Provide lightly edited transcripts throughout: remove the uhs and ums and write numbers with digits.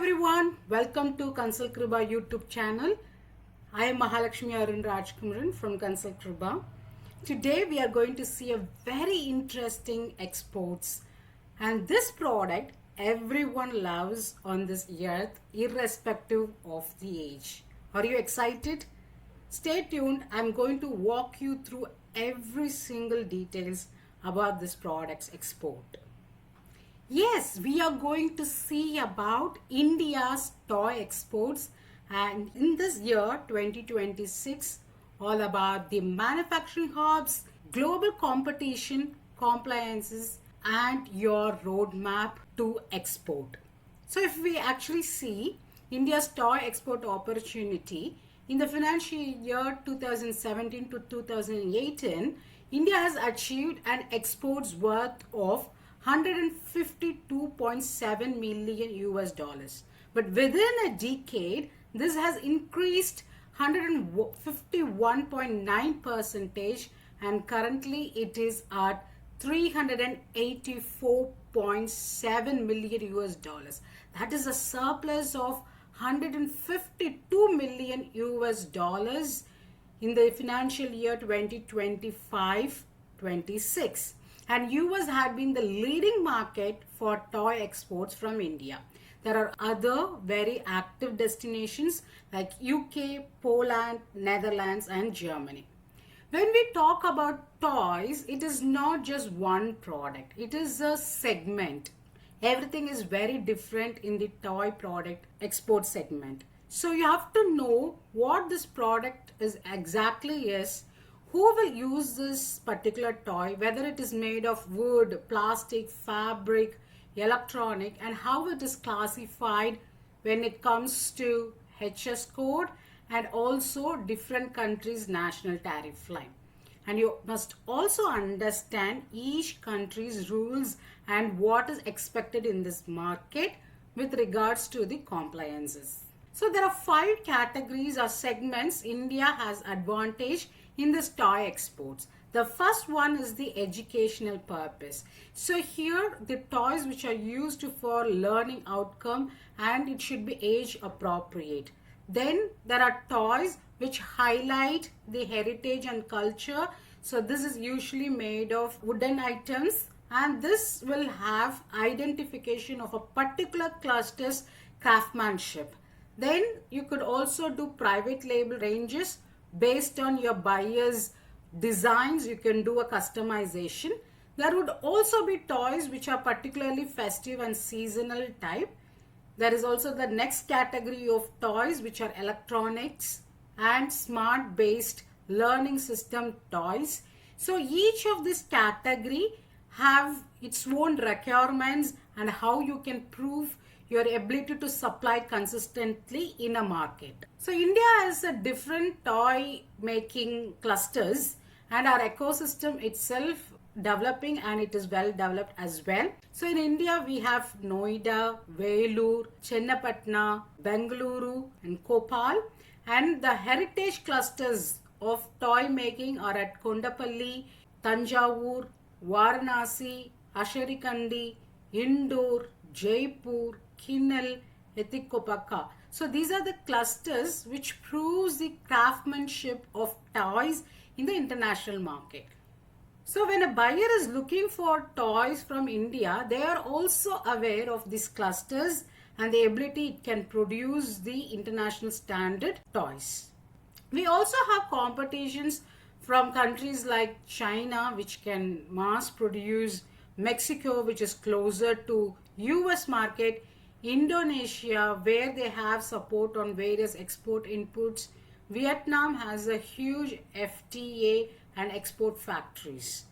everyone, welcome to Consult Kriba YouTube channel. I am Mahalakshmi Arun Rajkumaran from Consult Kriba. Today we are going to see a very interesting exports, and this product everyone loves on this earth irrespective of the age. Are you excited? Stay tuned. I'm going to walk you through every single details about this product's export. Yes, we are going to see about India's toy exports, and in this year 2026 all about the manufacturing hubs, global competition, compliances and your roadmap to export. So if we actually see India's toy export opportunity in the financial year 2017 to 2018, India has achieved an exports worth of 152.7 million US dollars. But within a decade, this has increased 151.9 percentage, and currently it is at 384.7 million US dollars. That is a surplus of 152 million US dollars in the financial year 2025-26. And US had been the leading market for toy exports from India. There are other very active destinations like UK, Poland, Netherlands and Germany. When we talk about toys, it is not just one product. It is a segment. Everything is very different in the toy product export segment. So you have to know what this product is exactly is, who will use this particular toy, whether it is made of wood, plastic, fabric, electronic, and how it is classified when it comes to HS code and also different countries' national tariff line. And you must also understand each country's rules and what is expected in this market with regards to the compliances. So there are 5 categories or segments India has advantage in this toy exports. The first one is the educational purpose. So here the toys which are used for learning outcome, and it should be age appropriate. Then there are toys which highlight the heritage and culture. So this is usually made of wooden items, and this will have identification of a particular cluster's craftsmanship. Then you could also do private label ranges based on your buyer's designs. You can do a customization. There would also be toys which are particularly festive and seasonal type. There is also the next category of toys which are electronics and smart based learning system toys. So each of this category have its own requirements and how you can prove your ability to supply consistently in a market. So India has a different toy making clusters, and our ecosystem itself developing, and it is well developed as well. So in India we have Noida, Vellore, Chennapatna, Bengaluru and Kopal, and the heritage clusters of toy making are at Kondapalli, Tanjavur, Varanasi, Asharikandi, Indore, Jaipur, Kinnal, Ethikopaka. So these are the clusters which proves the craftsmanship of toys in the international market. So when a buyer is looking for toys from India, they are also aware of these clusters and the ability it can produce the international standard toys. We also have competitions from countries like China, which can mass produce, Mexico, which is closer to US market, Indonesia, where they have support on various export inputs. Vietnam has a huge FTA and export factories.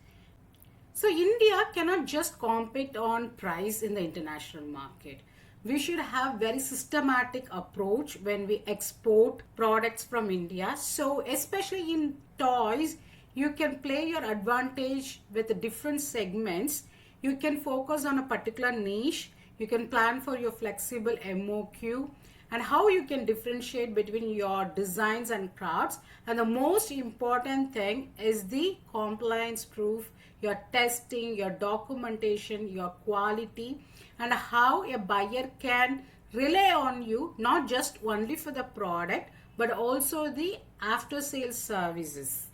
So India cannot just compete on price in the international market. We should have very systematic approach when we export products from India. So especially in toys, you can play your advantage with the different segments. You can focus on a particular niche. You can plan for your flexible MOQ and how you can differentiate between your designs and crafts. And the most important thing is the compliance proof, your testing, your documentation, your quality, and how a buyer can rely on you not just only for the product but also the after sales services.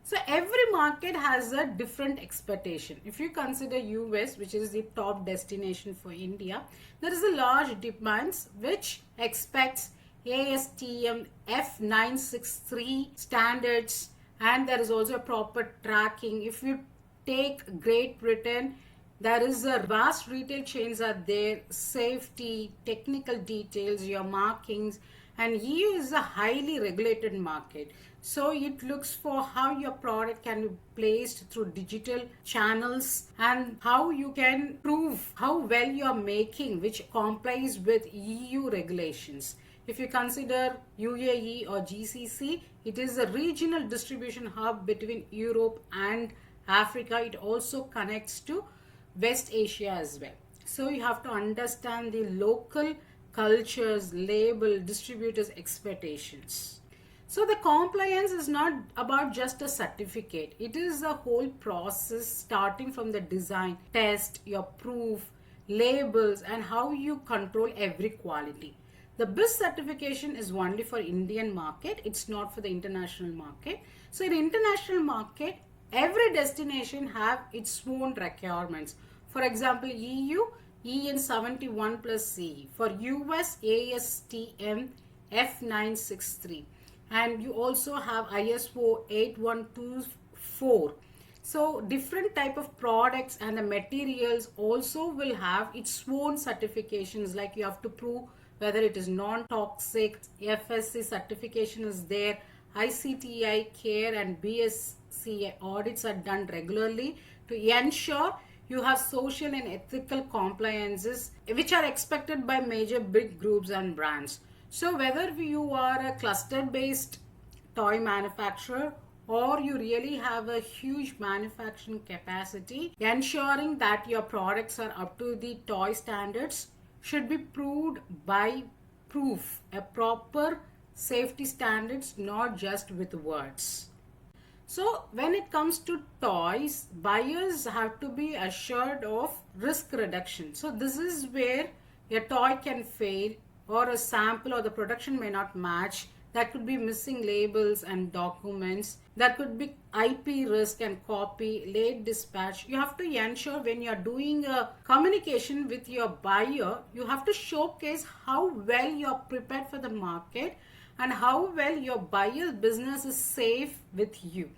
So every market has a different expectation. If you consider US, which is the top destination for India, there is a large demand which expects ASTM F963 standards, and there is also a proper tracking. If you take Great Britain, there is a vast retail chains are there, safety, technical details, your markings, and EU is a highly regulated market. So it looks for how your product can be placed through digital channels and how you can prove how well you are making, which complies with EU regulations. If you consider UAE or GCC, it is a regional distribution hub between Europe and Africa. It also connects to West Asia as well. So you have to understand the local cultures, label, distributors' expectations. So the compliance is not about just a certificate. It is a whole process starting from the design, test, your proof, labels, and how you control every quality. The BIS certification is only for Indian market. It's not for the international market. So in international market, every destination have its own requirements. For example, EU, EN 71 plus CE. For US, ASTM F963. And you also have ISO 8124. So different type of products and the materials also will have its own certifications, like you have to prove whether it is non-toxic, FSC certification is there, ICTI care and BSCI audits are done regularly to ensure you have social and ethical compliances which are expected by major big groups and brands. So whether you are a cluster based toy manufacturer or you really have a huge manufacturing capacity, ensuring that your products are up to the toy standards should be proved by proof, a proper safety standards, not just with words. So when it comes to toys, buyers have to be assured of risk reduction. So this is where a toy can fail or a sample or the production may not match. That could be missing labels and documents. That could be IP risk and copy, late dispatch. You have to ensure when you're doing a communication with your buyer, you have to showcase how well you're prepared for the market and how well your buyer's business is safe with you.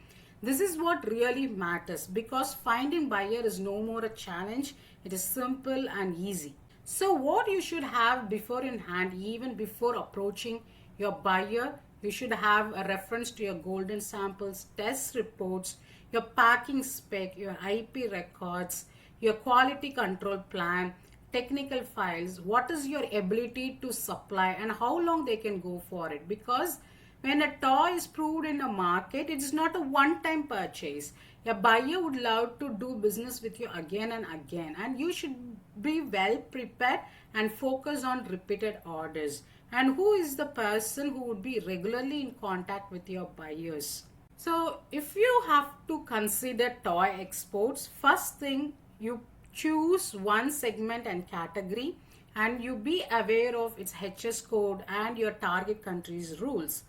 This is what really matters, because finding buyer is no more a challenge. It is simple and easy. So what you should have before in hand, even before approaching your buyer, you should have a reference to your golden samples, test reports, your packing spec, your IP records, your quality control plan, technical files, what is your ability to supply and how long they can go for it. Because when a toy is proved in a market, it is not a one-time purchase. A buyer would love to do business with you again and again, and you should be well prepared and focus on repeated orders. And who is the person who would be regularly in contact with your buyers? So if you have to consider toy exports, first thing, you choose one segment and category and you be aware of its HS code and your target country's rules.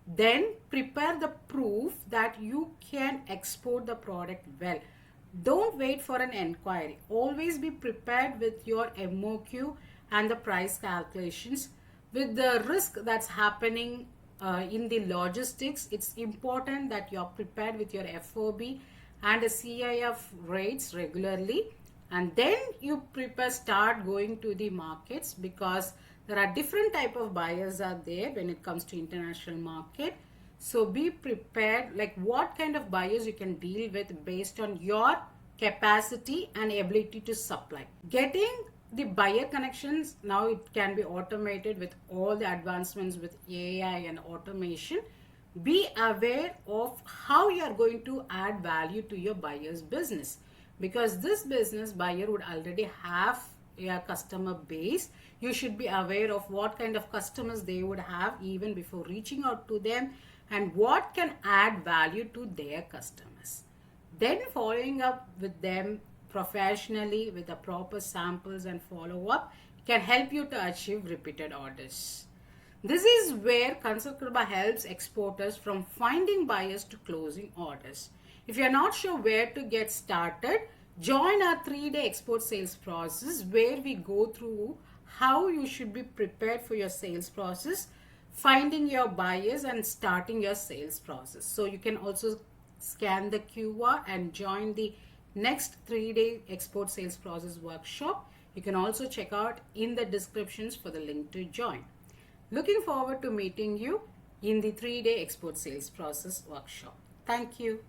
Then prepare the proof that you can export the product well. Don't wait for an enquiry. Always be prepared with your MOQ and the price calculations. With the risk that's happening in the logistics, it's important that you're prepared with your FOB and the CIF rates regularly. And then you start going to the markets, because there are different type of buyers out there when it comes to international market. So be prepared, like what kind of buyers you can deal with based on your capacity and ability to supply. Getting the buyer connections, now it can be automated with all the advancements with AI and automation. Be aware of how you are going to add value to your buyer's business, because this business buyer would already have a customer base. You should be aware of what kind of customers they would have even before reaching out to them and what can add value to their customers. Then following up with them professionally with the proper samples and follow up can help you to achieve repeated orders. This is where Consult Kripa helps exporters from finding buyers to closing orders. If you are not sure where to get started, join our 3-day export sales process where we go through how you should be prepared for your sales process, finding your buyers and starting your sales process. So you can also scan the QR and join the next 3-day export sales process workshop. You can also check out in the descriptions for the link to join. Looking forward to meeting you in the 3-day export sales process workshop. Thank you.